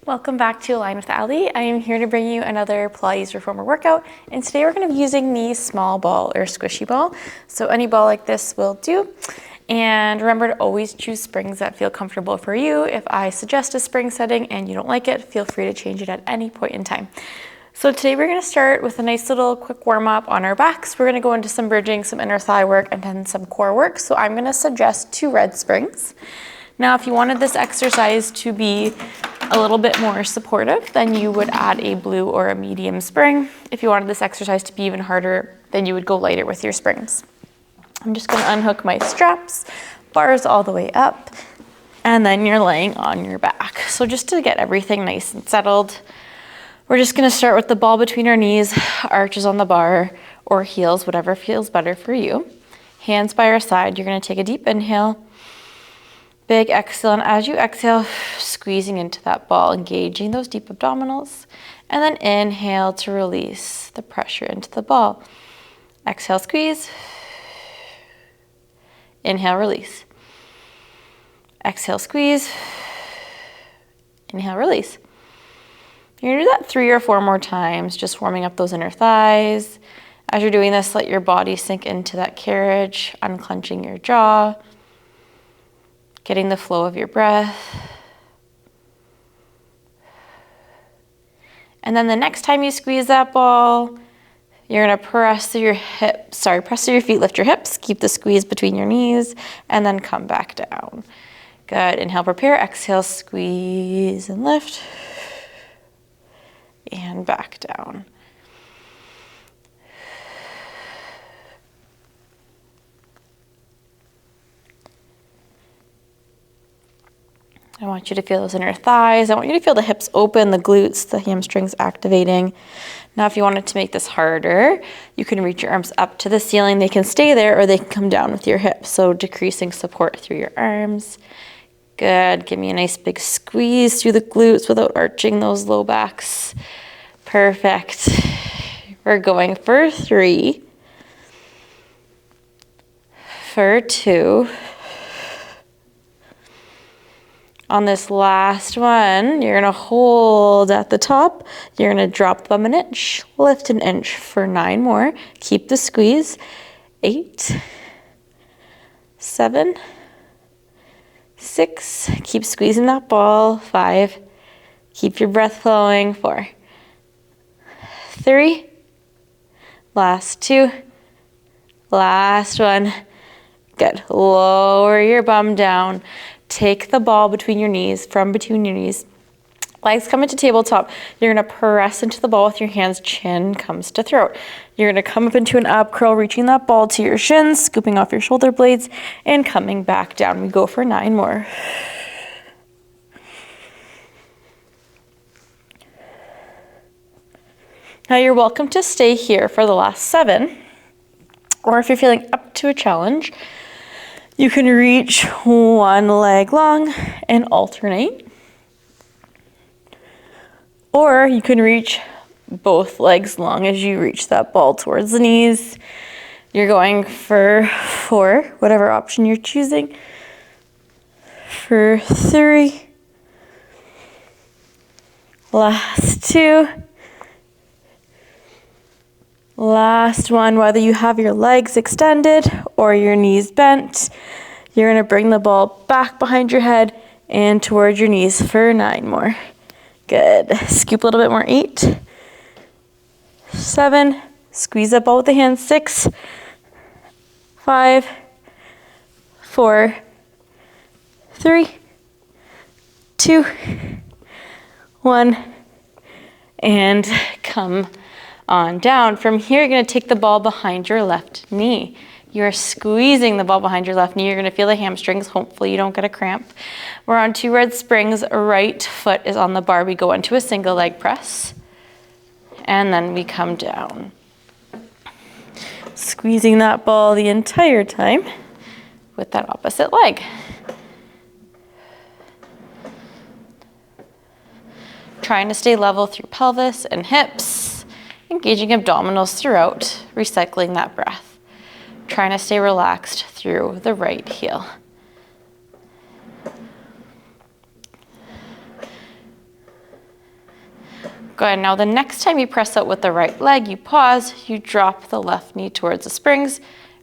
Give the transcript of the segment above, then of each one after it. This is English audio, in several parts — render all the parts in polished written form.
Welcome back to Align with Ali. I am here to bring you another Pilates reformer workout, and today we're going to be using the small ball or squishy ball. So any ball like this will do. And remember to always choose springs that feel comfortable for you. If I suggest a spring setting and you don't like it, feel free to change it at any point in time. So today we're going to start with a nice little quick warm up on our backs. We're going to go into some bridging, some inner thigh work, and then some core work. So I'm going to suggest 2 red springs. Now, if you wanted this exercise to be a little bit more supportive, then you would add a blue or a medium spring. If you wanted this exercise to be even harder, then you would go lighter with your springs. I'm just going to unhook my straps, bars all the way up, and then you're laying on your back. So just to get everything nice and settled, we're just going to start with the ball between our knees, arches on the bar, or heels, whatever feels better for you. Hands by our side. You're going to take a deep inhale. Big exhale, and as you exhale, squeezing into that ball, engaging those deep abdominals, and then inhale to release the pressure into the ball. Exhale, squeeze. Inhale, release. Exhale, squeeze. Inhale, release. You're gonna do that 3 or 4 more times, just warming up those inner thighs. As you're doing this, let your body sink into that carriage, unclenching your jaw. Getting the flow of your breath. And then the next time you squeeze that ball, you're gonna press through your feet, lift your hips, keep the squeeze between your knees, and then come back down. Good, inhale, prepare, exhale, squeeze and lift, and back down. I want you to feel those inner thighs. I want you to feel the hips open, the glutes, the hamstrings activating. Now, if you wanted to make this harder, you can reach your arms up to the ceiling. They can stay there or they can come down with your hips. So decreasing support through your arms. Good. Give me a nice big squeeze through the glutes without arching those low backs. Perfect. We're going for 3, for 2. On this last one, you're gonna hold at the top. You're gonna drop them an inch, lift an inch for 9 more. Keep the squeeze. 8, 7, 6. Keep squeezing that ball. 5. Keep your breath flowing. 4, 3. Last 2. Last 1. Good. Lower your bum down. Take the ball between your knees, from between your knees. Legs come into tabletop. You're gonna press into the ball with your hands, chin comes to throat. You're gonna come up into an up curl, reaching that ball to your shins, scooping off your shoulder blades, and coming back down. We go for 9 more. Now you're welcome to stay here for the last 7, or if you're feeling up to a challenge, you can reach one leg long and alternate. Or you can reach both legs long as you reach that ball towards the knees. You're going for 4, whatever option you're choosing. For 3. Last 2. Last one, whether you have your legs extended or your knees bent, you're gonna bring the ball back behind your head and towards your knees for 9 more. Good. Scoop a little bit more. 8, 7, squeeze that ball with the hands. 6, 5, 4, 3, 2, 1, and come on down. From here, you're going to take the ball behind your left knee. You're squeezing the ball behind your left knee. You're going to feel the hamstrings. Hopefully you don't get a cramp. We're on 2 red springs. Right foot is on the bar. We go into a single leg press, and then we come down. Squeezing that ball the entire time with that opposite leg. Trying to stay level through pelvis and hips. Engaging abdominals throughout, recycling that breath. Trying to stay relaxed through the right heel. Good, now the next time you press out with the right leg, you pause, you drop the left knee towards the springs,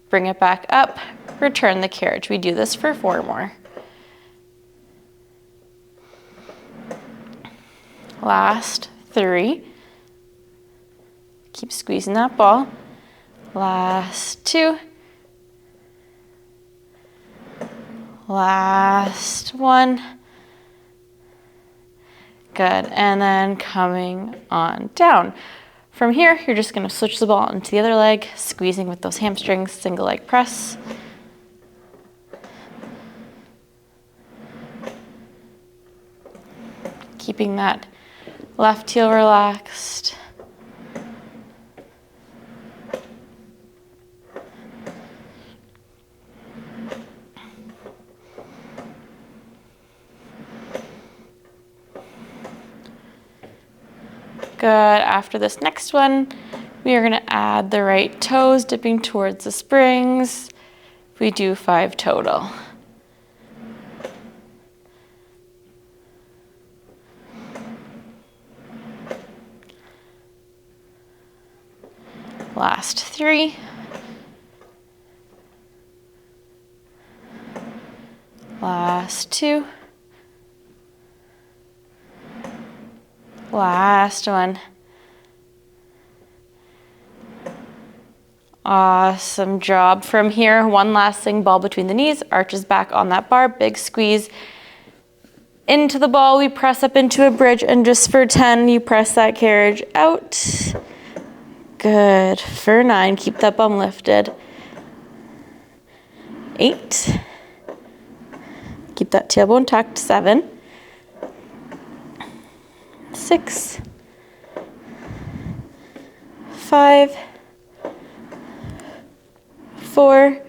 bring it back up, return the carriage. We do this for 4 more. Last 3. Keep squeezing that ball. Last 2. Last 1. Good, and then coming on down. From here, you're just gonna switch the ball into the other leg, squeezing with those hamstrings, single leg press. Keeping that left heel relaxed. Good, after this next one, we are gonna add the right toes, dipping towards the springs. We do 5 total. Last 3. Last 2. Last 1. Awesome job. From here, one last thing, ball between the knees, arches back on that bar, big squeeze. Into the ball, we press up into a bridge, and just for 10, you press that carriage out. Good. For 9, keep that bum lifted. 8. Keep that tailbone tucked. 7. 6. 5. 4.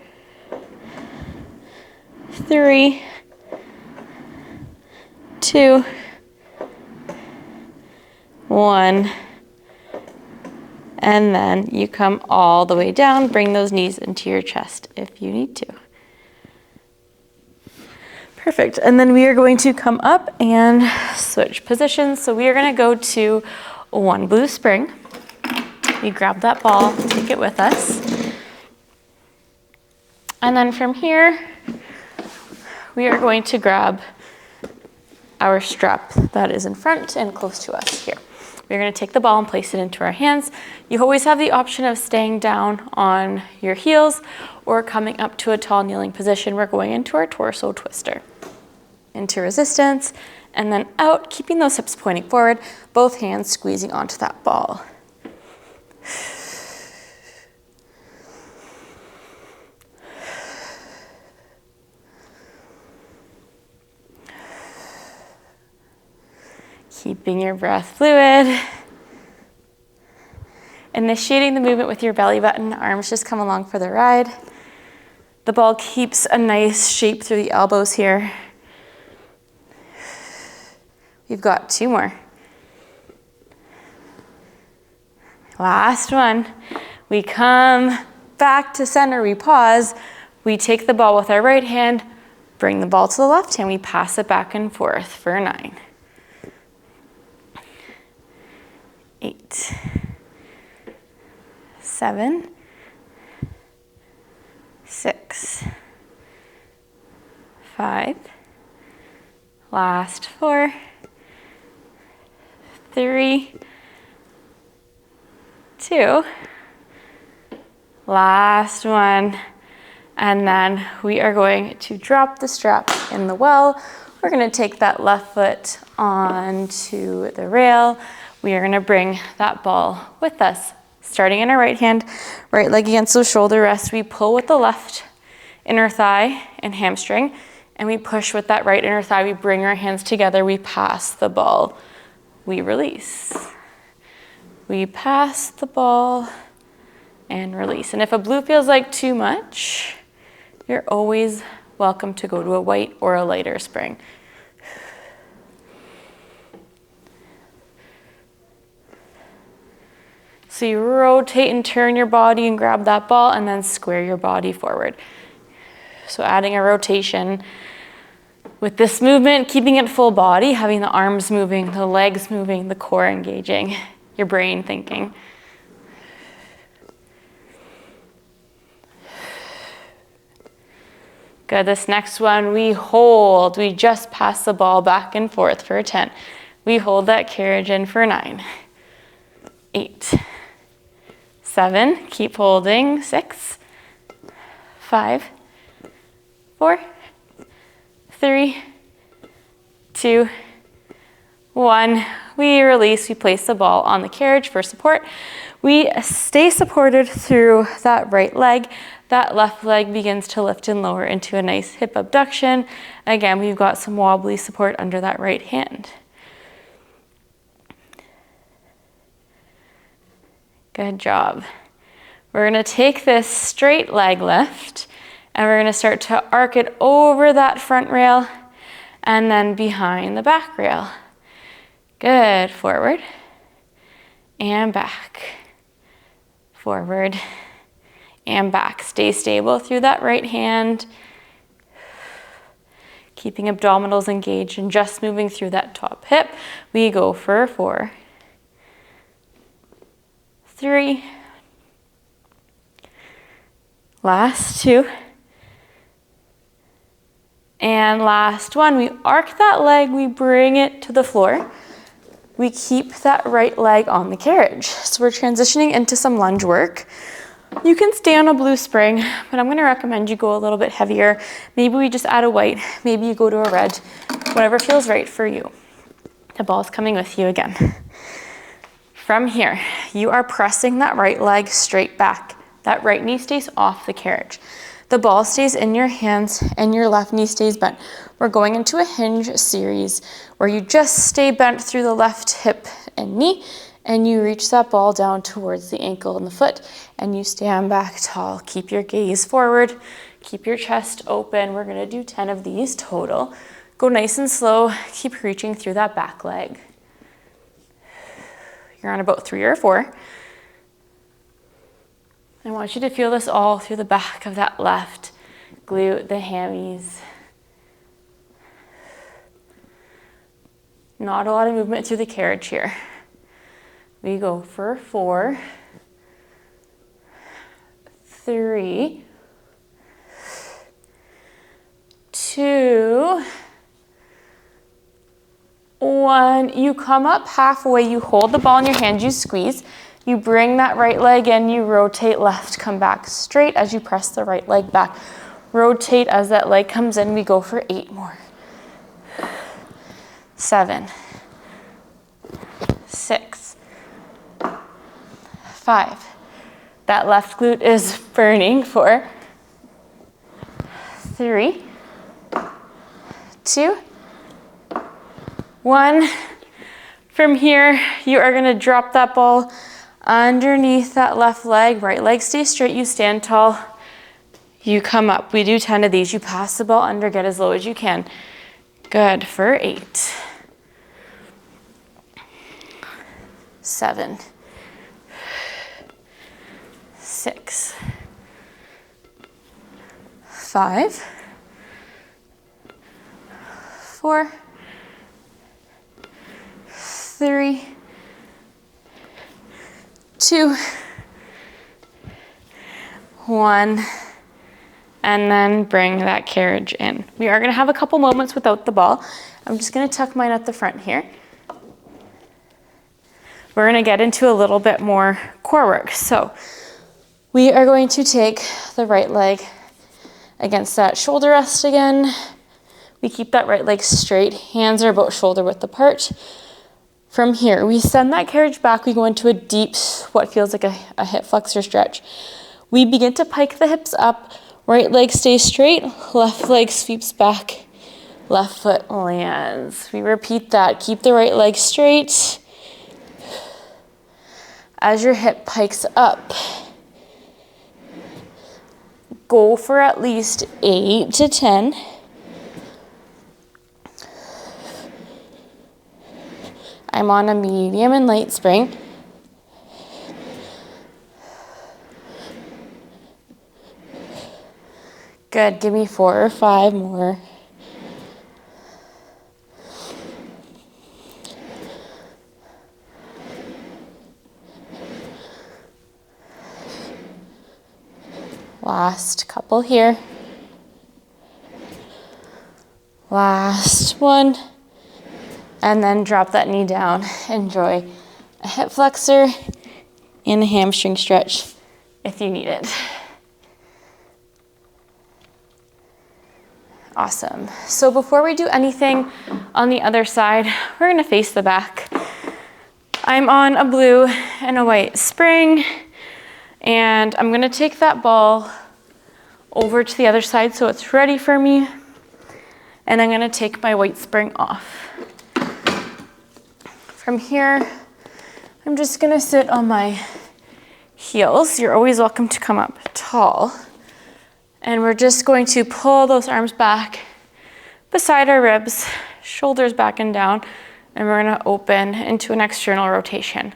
3. 2. 1. And then you come all the way down, bring those knees into your chest if you need to. Perfect, and then we are going to come up and switch positions. So we are gonna go to 1 blue spring. We grab that ball, take it with us. And then from here, we are going to grab our strap that is in front and close to us here. We're gonna take the ball and place it into our hands. You always have the option of staying down on your heels or coming up to a tall kneeling position. We're going into our torso twister. Into resistance, and then out, keeping those hips pointing forward, both hands squeezing onto that ball. Keeping your breath fluid. Initiating the movement with your belly button, arms just come along for the ride. The ball keeps a nice shape through the elbows here. We've got 2 more. Last one. We come back to center, we pause. We take the ball with our right hand, bring the ball to the left hand, we pass it back and forth for 9. 8. 7. 6. 5. Last 4. 3. 2. Last 1. And then we are going to drop the strap in the well. We're going to take that left foot onto the rail. We are going to bring that ball with us. Starting in our right hand, right leg against the shoulder rest. We pull with the left inner thigh and hamstring, and we push with that right inner thigh. We bring our hands together. We pass the ball. We release. We pass the ball and release. And if a blue feels like too much, you're always welcome to go to a white or a lighter spring. So you rotate and turn your body and grab that ball and then square your body forward. So adding a rotation With this movement, keeping it full body, having the arms moving, the legs moving, the core engaging, your brain thinking. Good, this next one, we hold. We just pass the ball back and forth for 10. We hold that carriage in for 9, 8, 7, keep holding, 6, 5, 4, 3, 2, 1. We release, we place the ball on the carriage for support. We stay supported through that right leg. That left leg begins to lift and lower into a nice hip abduction. Again, we've got some wobbly support under that right hand. Good job. We're gonna take this straight leg lift and we're gonna start to arc it over that front rail and then behind the back rail. Good, forward and back, forward and back. Stay stable through that right hand, keeping abdominals engaged and just moving through that top hip. We go for 4, 3, last 2, and last 1. We arc that leg, we bring it to the floor. We keep that right leg on the carriage. So we're transitioning into some lunge work. You can stay on a blue spring, but I'm gonna recommend you go a little bit heavier. Maybe we just add a white, maybe you go to a red, whatever feels right for you. The ball's coming with you again. From here, you are pressing that right leg straight back. That right knee stays off the carriage. The ball stays in your hands and your left knee stays bent. We're going into a hinge series where you just stay bent through the left hip and knee and you reach that ball down towards the ankle and the foot and you stand back tall. Keep your gaze forward, keep your chest open. We're gonna do 10 of these total. Go nice and slow, keep reaching through that back leg. You're on about 3 or 4. I want you to feel this all through the back of that left glute, the hammies. Not a lot of movement through the carriage here. We go for 4, 3, 2, 1. You come up halfway, you hold the ball in your hand, you squeeze. You bring that right leg in, you rotate left, come back straight as you press the right leg back. Rotate as that leg comes in, we go for 8 more. 7, 6, 5. That left glute is burning. 4, 3, 2, 1. From here, you are gonna drop that ball underneath that left leg. Right leg stays straight, you stand tall. You come up. We do 10 of these. You pass the ball under, get as low as you can. Good, for 8, 7, 6, 5, 4, 3, 2, 1, and then bring that carriage in. We are gonna have a couple moments without the ball. I'm just gonna tuck mine at the front here. We're gonna get into a little bit more core work. So we are going to take the right leg against that shoulder rest again. We keep that right leg straight. Hands are about shoulder width apart. From here, we send that carriage back. We go into a deep, what feels like a hip flexor stretch. We begin to pike the hips up. Right leg stays straight, left leg sweeps back, left foot lands. We repeat that. Keep the right leg straight as your hip pikes up. Go for at least 8 to 10. I'm on a medium and light spring. Good, give me 4 or 5 more. Last couple here. Last one. And then drop that knee down. Enjoy a hip flexor and a hamstring stretch if you need it. Awesome. So before we do anything on the other side, we're gonna face the back. I'm on a blue and a white spring, and I'm gonna take that ball over to the other side so it's ready for me, and I'm gonna take my white spring off. From here, I'm just gonna sit on my heels. You're always welcome to come up tall. And we're just going to pull those arms back beside our ribs, shoulders back and down, and we're gonna open into an external rotation.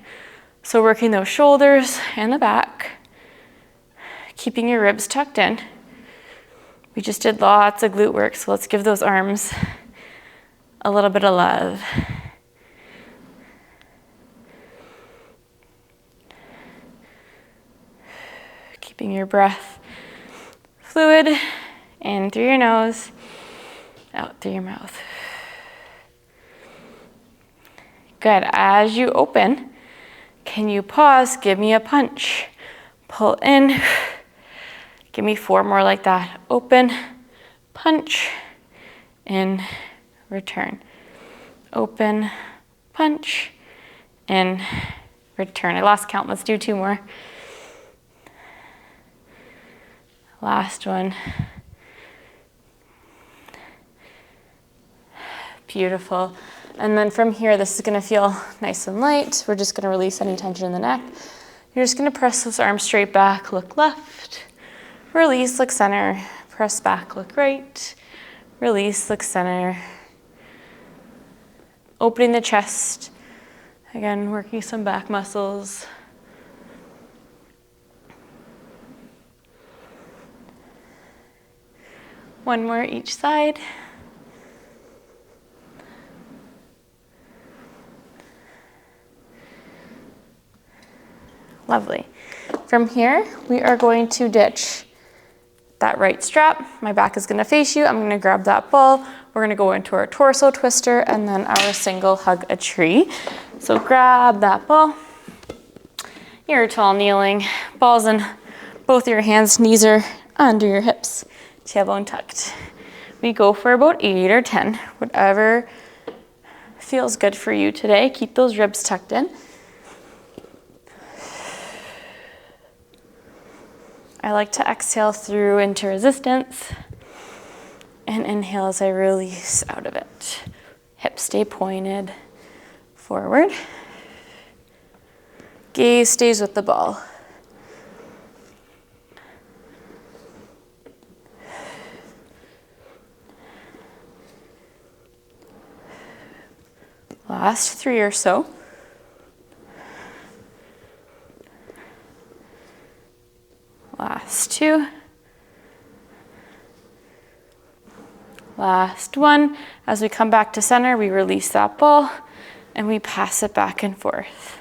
So working those shoulders and the back, keeping your ribs tucked in. We just did lots of glute work, so let's give those arms a little bit of love. Keeping your breath fluid in through your nose, out through your mouth. Good. As you open, can you pause? Give me a punch. Pull in. Give me 4 more like that. Open, punch, in, return. Open, punch, in, return. I lost count. Let's do 2 more. Last one. Beautiful. And then from here, this is gonna feel nice and light. We're just gonna release any tension in the neck. You're just gonna press those arms straight back, look left. Release, look center. Press back, look right. Release, look center. Opening the chest. Again, working some back muscles. One more each side. Lovely. From here, we are going to ditch that right strap. My back is gonna face you. I'm gonna grab that ball. We're gonna go into our torso twister and then our single hug a tree. So grab that ball. You're tall kneeling. Balls in both your hands, knees are under your hips. Tailbone tucked. We go for about 8 or 10, whatever feels good for you today. Keep those ribs tucked in. I like to exhale through into resistance and inhale as I release out of it. Hips stay pointed forward. Gaze stays with the ball. Last 3 or so. Last 2. Last 1. As we come back to center, we release that ball and we pass it back and forth.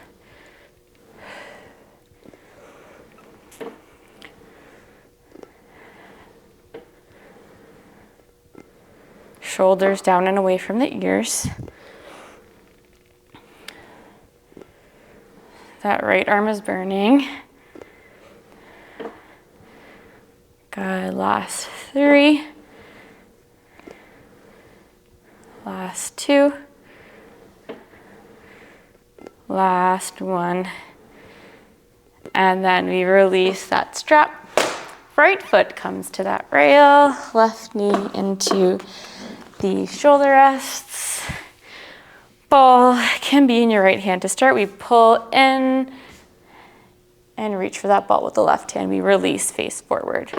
Shoulders down and away from the ears. That right arm is burning. Good. Last 3. Last 2. Last 1. And then we release that strap. Right foot comes to that rail. Left knee into the shoulder rests. Ball can be in your right hand. To start, we pull in and reach for that ball with the left hand. We release, face forward.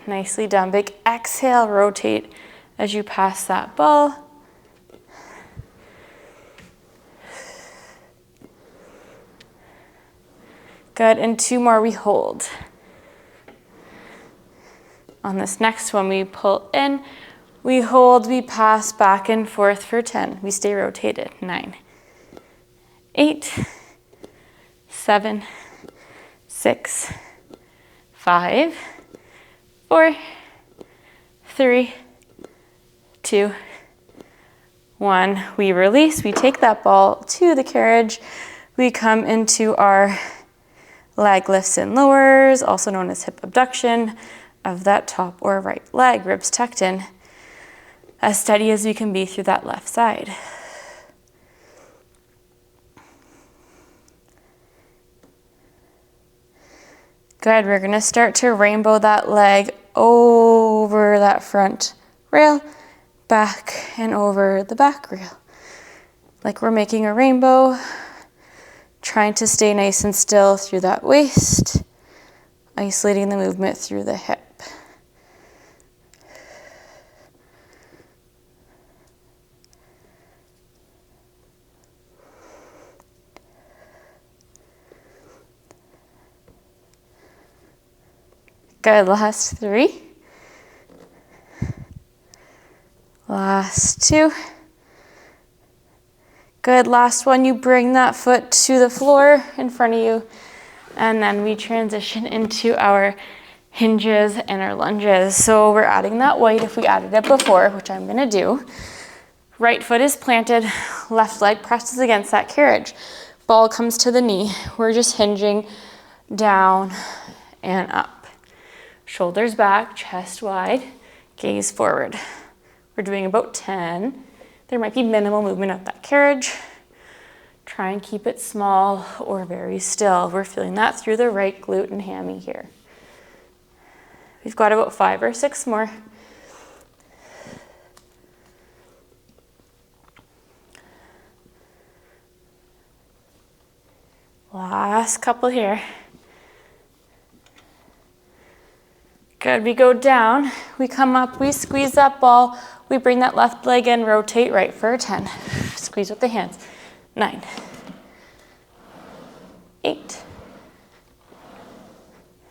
Nicely done. Big exhale, rotate as you pass that ball. Good, and 2 more we hold. On this next one, we pull in, we hold, we pass back and forth for 10. We stay rotated. 9, 8, 7, 6, 5, 4, 3, 2, 1. We release, we take that ball to the carriage. We come into our leg lifts and lowers, also known as hip abduction of that top or right leg, ribs tucked in, as steady as we can be through that left side. Good, we're gonna start to rainbow that leg over that front rail, back and over the back rail. Like we're making a rainbow, trying to stay nice and still through that waist, isolating the movement through the hip. Good, last 3. Last 2. Good, last one, you bring that foot to the floor in front of you, and then we transition into our hinges and our lunges. So we're adding that weight if we added it before, which I'm gonna do. Right foot is planted, left leg presses against that carriage. Ball comes to the knee. We're just hinging down and up. Shoulders back, chest wide, gaze forward. We're doing about 10. There might be minimal movement of that carriage. Try and keep it small or very still. We're feeling that through the right glute and hammy here. We've got about 5 or 6 more. Last couple here. Good, we go down, we come up, we squeeze that ball, we bring that left leg in, rotate right for 10. Squeeze with the hands. 9, 8,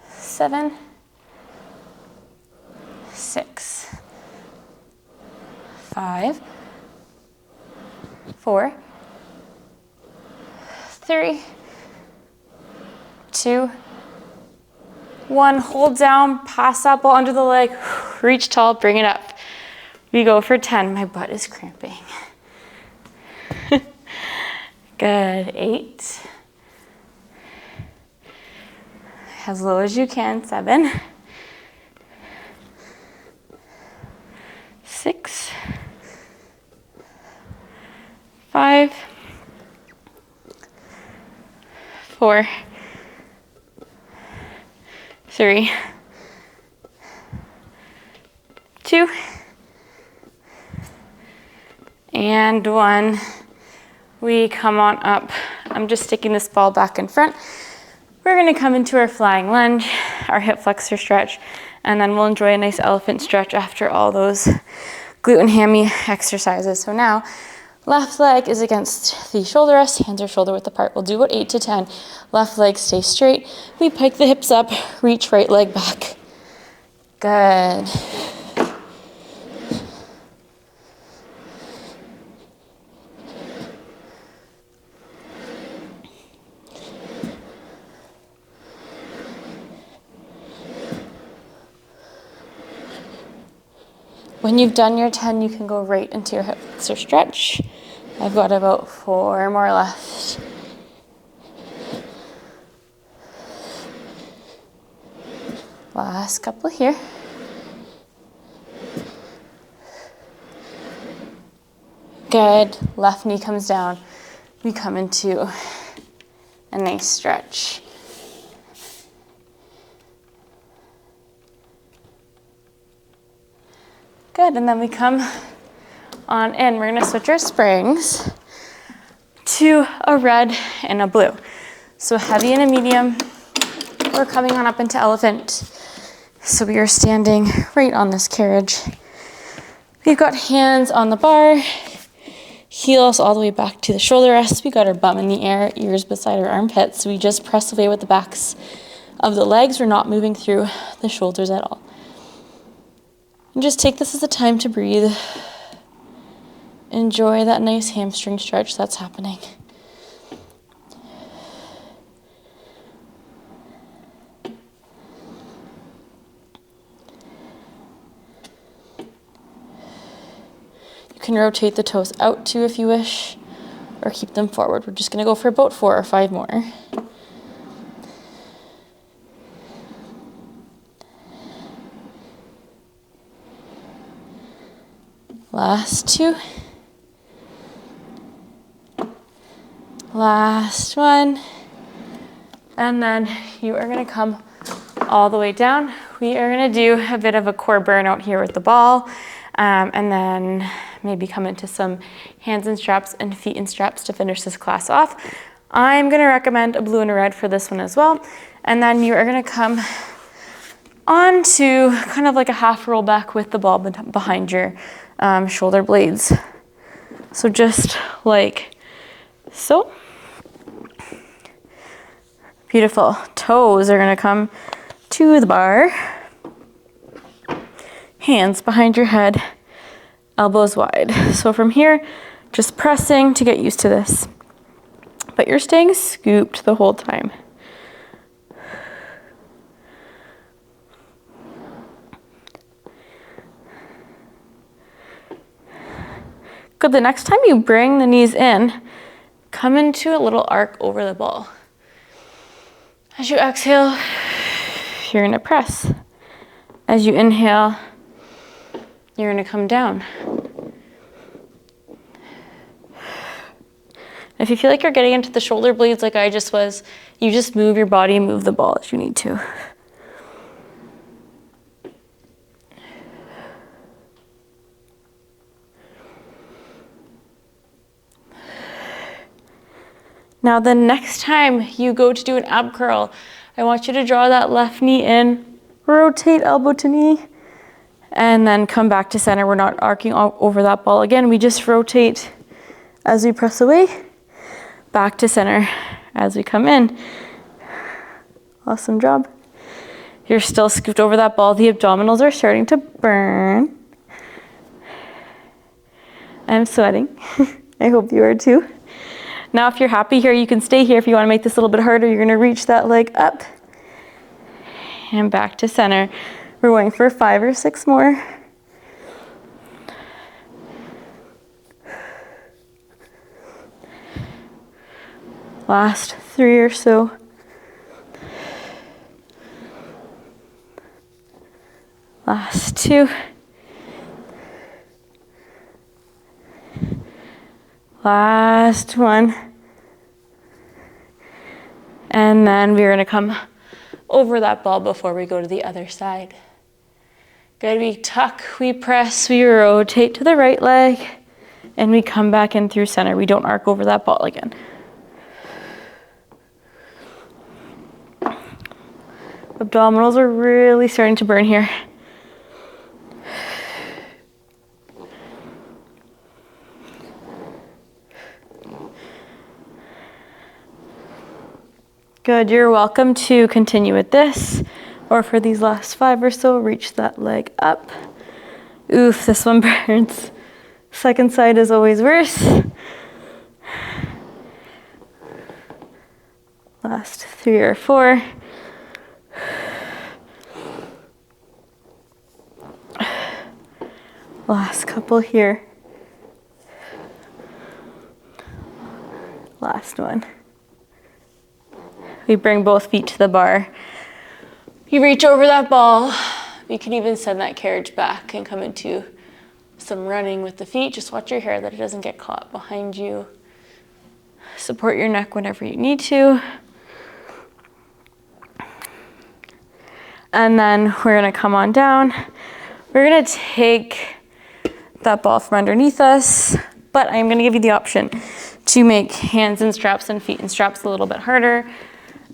7, 6, 5, 4, 3, 2, 1, hold down, pass that ball under the leg, reach tall, bring it up. We go for 10. My butt is cramping. Good, 8. As low as you can, 7. 6. 5. 4. 3, 2, and 1. We come on up. I'm just sticking this ball back in front. We're gonna come into our flying lunge, our hip flexor stretch, and then we'll enjoy a nice elephant stretch after all those glute and hammy exercises. So now, left leg is against the shoulder rest, hands are shoulder width apart. We'll do about 8 to 10. Left leg stay straight. We pike the hips up, reach right leg back. Good. When you've done your 10, you can go right into your hip flexor stretch. I've got about 4 more left. Last couple here. Good. Left knee comes down. We come into a nice stretch. Good, and then we come on in. We're gonna switch our springs to a red and a blue. So heavy and a medium. We're coming on up into elephant. So we are standing right on this carriage. We've got hands on the bar, Heels all the way back to the shoulder rest. We got our bum in the air, ears beside our armpits. We just press away with the backs of the legs. We're not moving through the shoulders at all. And just take this as a time to breathe. Enjoy that nice hamstring stretch that's happening. You can rotate the toes out too if you wish, or keep them forward. We're just going to go for about 4 or 5 more. Last 2. Last 1. And then you are going to come all the way down. We are going to do a bit of a core burnout here with the ball, and then maybe come into some hands and straps and feet and straps to finish this class off. I'm going to recommend a blue and a red for this one as well. And then you are going to come onto kind of like a half roll back with the ball behind your shoulder blades. So just like so. Beautiful. Toes are going to come to the bar. Hands behind your head, elbows wide. So from here, just pressing to get used to this. But you're staying scooped the whole time. Good. The next time you bring the knees in, come into a little arc over the ball. As you exhale, you're going to press. As you inhale, you're going to come down. If you feel like you're getting into the shoulder blades like I just was, you just move your body and move the ball as you need to. Now the next time you go to do an ab curl, I want you to draw that left knee in, rotate elbow to knee, and then come back to center. We're not arcing over that ball again. We just rotate as we press away, back to center as we come in. Awesome job. You're still scooped over that ball. The abdominals are starting to burn. I'm sweating. I hope you are too. Now, if you're happy here, you can stay here. If you want to make this a little bit harder, you're going to reach that leg up and back to center. We're going for 5 or 6 more. Last 3 or so. Last 2. Last 1. And then we're going to come over that ball before we go to the other side. Good. We tuck, we press, we rotate to the right leg, and we come back in through center. We don't arc over that ball again. Abdominals are really starting to burn here. Good, you're welcome to continue with this, or for these last 5 or so, reach that leg up. Oof, this one burns. Second side is always worse. Last 3 or 4. Last couple here. Last one. We bring both feet to the bar. You reach over that ball. You can even send that carriage back and come into some running with the feet. Just watch your hair that it doesn't get caught behind you. Support your neck whenever you need to. And then we're gonna come on down. We're gonna take that ball from underneath us, but I'm gonna give you the option to make hands and straps and feet and straps a little bit harder.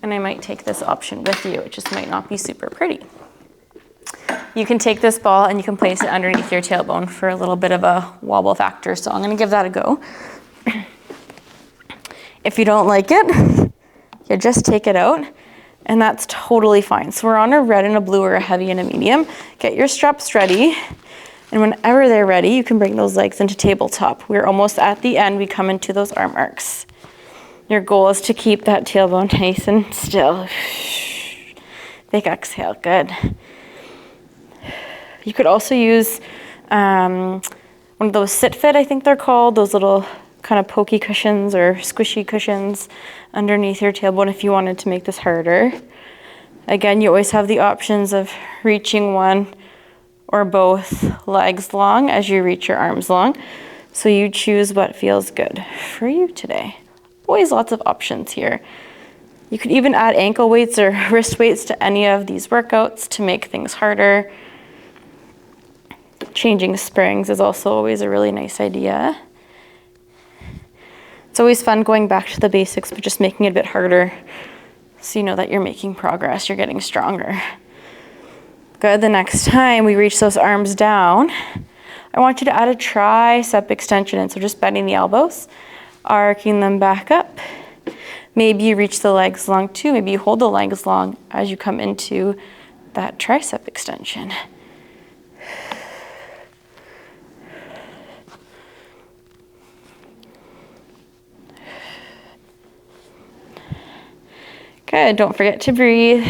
And I might take this option with you. It just might not be super pretty. You can take this ball and you can place it underneath your tailbone for a little bit of a wobble factor. So I'm gonna give that a go. If you don't like it, you just take it out, and that's totally fine. So we're on a red and a blue or a heavy and a medium. Get your straps ready, and whenever they're ready, you can bring those legs into tabletop. We're almost at the end. We come into those arm arcs. Your goal is to keep that tailbone nice and still. Big exhale, good. You could also use one of those sit fit, I think they're called, those little kind of pokey cushions or squishy cushions underneath your tailbone if you wanted to make this harder. Again, you always have the options of reaching one or both legs long as you reach your arms long. So you choose what feels good for you today. Always lots of options here. You could even add ankle weights or wrist weights to any of these workouts to make things harder. Changing springs is also always a really nice idea. It's always fun going back to the basics, but just making it a bit harder so you know that you're making progress, you're getting stronger. Good, the next time we reach those arms down, I want you to add a tricep extension in, so just bending the elbows, arcing them back up. Maybe you reach the legs long too, maybe you hold the legs long as you come into that tricep extension. Good, don't forget to breathe.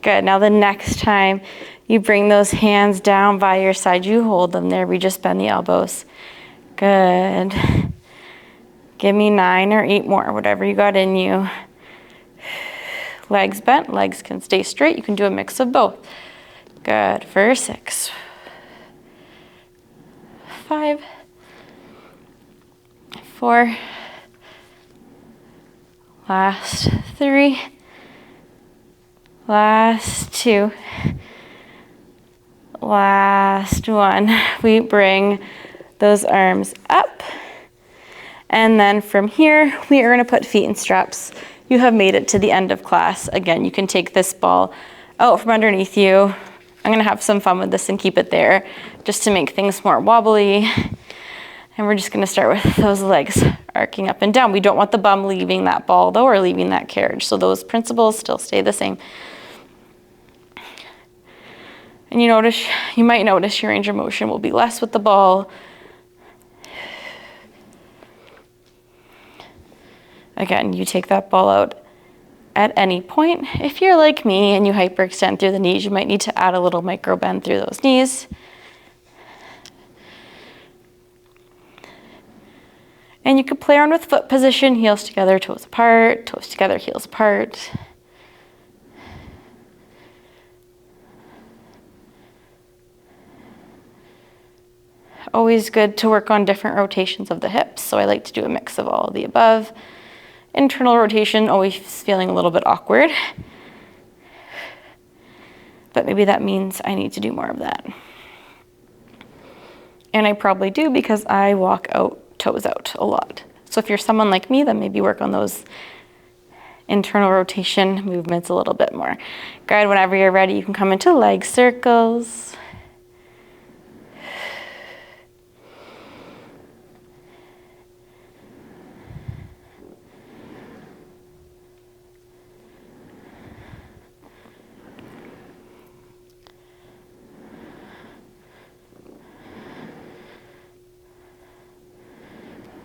Good, now the next time you bring those hands down by your side, you hold them there. We just bend the elbows. Good. Give me 9 or 8 more, whatever you got in you. Legs bent, legs can stay straight. You can do a mix of both. Good, for 6, 5, 4, last 3, last 2, last 1. We bring those arms up, and then from here we are going to put feet in straps. You have made it to the end of class. Again, you can take this ball out from underneath you. I'm going to have some fun with this and keep it there just to make things more wobbly. And we're just going to start with those legs arcing up and down. We don't want the bum leaving that ball though, or leaving that carriage. So those principles still stay the same. And you might notice your range of motion will be less with the ball. Again, you take that ball out at any point. If you're like me and you hyperextend through the knees, you might need to add a little micro bend through those knees. And you could play around with foot position, heels together, toes apart, toes together, heels apart. Always good to work on different rotations of the hips, so I like to do a mix of all of the above. Internal rotation, always feeling a little bit awkward, but maybe that means I need to do more of that. And I probably do because I walk out, toes out a lot. So if you're someone like me, then maybe work on those internal rotation movements a little bit more. Good, whenever you're ready, you can come into leg circles.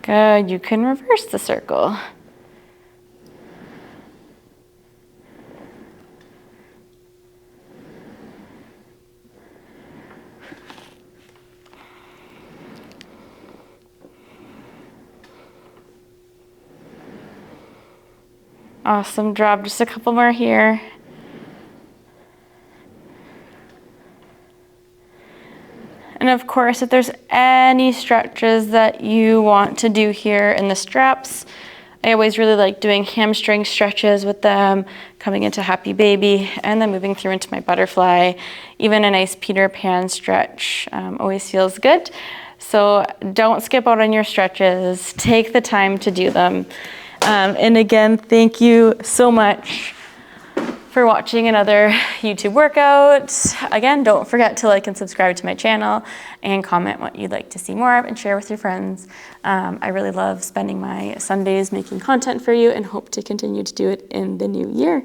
Good, you can reverse the circle. Awesome job, just a couple more here. And of course, if there's any stretches that you want to do here in the straps, I always really like doing hamstring stretches with them, coming into happy baby, and then moving through into my butterfly. Even a nice Peter Pan stretch always feels good. So don't skip out on your stretches. Take the time to do them. And again, thank you so much for watching another YouTube workout. Again, don't forget to like and subscribe to my channel and comment what you'd like to see more of and share with your friends. I really love spending my Sundays making content for you and hope to continue to do it in the new year.